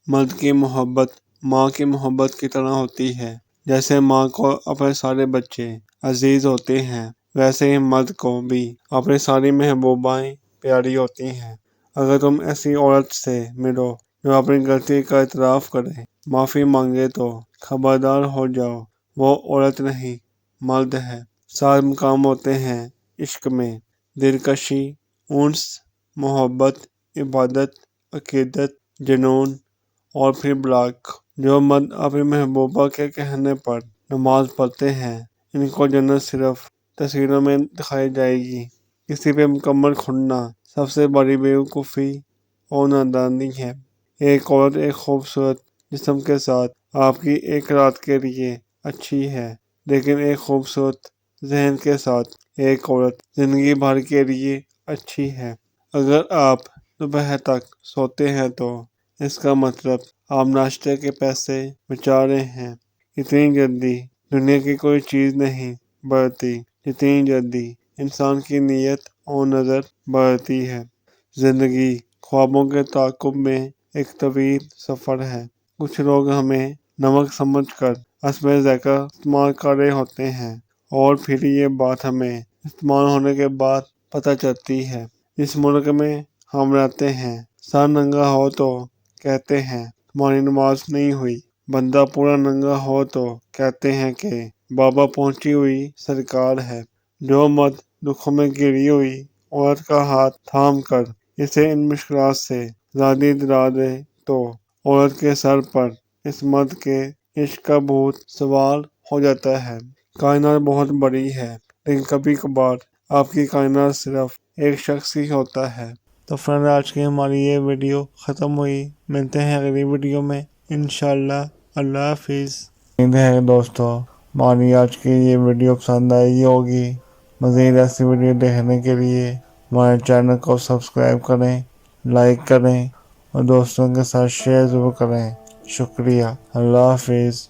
مرد کی محبت ماں کی محبت کی طرح ہوتی ہے۔ جیسے ماں کو اپنے سارے بچے عزیز ہوتے ہیں، ویسے ہی مرد کو بھی اپنی ساری محبوبائیں پیاری ہوتی ہیں۔ اگر تم ایسی عورت سے ملو جو اپنی غلطی کا اعتراف کرے، معافی مانگے، تو خبردار ہو جاؤ، وہ عورت نہیں، مرد ہے۔ 7 مقام ہوتے ہیں عشق میں: دلکشی، انس، محبت، عبادت، عقیدت، جنون اور پھر بلاک۔ جو مرد اپنی محبوبہ کے کہنے پر نماز پڑھتے ہیں، ان کو جنت صرف تصویروں میں دکھائی جائے گی۔ کسی پہ مکمل کھلنا سب سے بڑی بیوقوفی اور نادانی ہے۔ ایک عورت ایک خوبصورت جسم کے ساتھ آپ کی ایک رات کے لیے اچھی ہے، لیکن ایک خوبصورت ذہن کے ساتھ ایک عورت زندگی بھر کے لیے اچھی ہے۔ اگر آپ دوپہر تک سوتے ہیں تو اس کا مطلب آپ ناشتے کے پیسے بچا رہے ہیں۔ اتنی جلدی دنیا کی کوئی چیز نہیں بڑھتی جتنی جلدی انسان کی نیت اور نظر بڑھتی ہے۔ زندگی خوابوں کے تعاقب میں ایک طویل سفر ہے۔ کچھ لوگ ہمیں نمک سمجھ کر حسب ذائقہ استعمال کر رہے ہوتے ہیں، اور پھر یہ بات ہمیں استعمال ہونے کے بعد پتہ چلتی ہے۔ جس ملک میں ہم رہتے ہیں، سر ننگا ہو تو کہتے ہیں تمہاری نماز نہیں ہوئی، بندہ پورا ننگا ہو تو کہتے ہیں کہ بابا پہنچی ہوئی سرکار ہے۔ جو مرد دکھوں میں گری ہوئی عورت کا ہاتھ تھام کر اسے ان مشکلات سے آزادی دلا دے، تو عورت کے سر پر اس مرد کے عشق کا بھوت سوار ہو جاتا ہے۔ کائنات بہت بڑی ہے، لیکن کبھی کبھار آپ کی کائنات صرف ایک شخص ہی ہوتا ہے۔ تو فرینڈ، آج کی ہماری یہ ویڈیو ختم ہوئی۔ ملتے ہیں اگلی ویڈیو میں انشاءاللہ۔ اللہ حافظ۔ امید ہے دوستو ہماری آج کی یہ ویڈیو پسند آئی ہوگی۔ مزید ایسی ویڈیو دیکھنے کے لیے ہمارے چینل کو سبسکرائب کریں، لائک کریں اور دوستوں کے ساتھ شیئر ضرور کریں۔ شکریہ۔ اللہ حافظ۔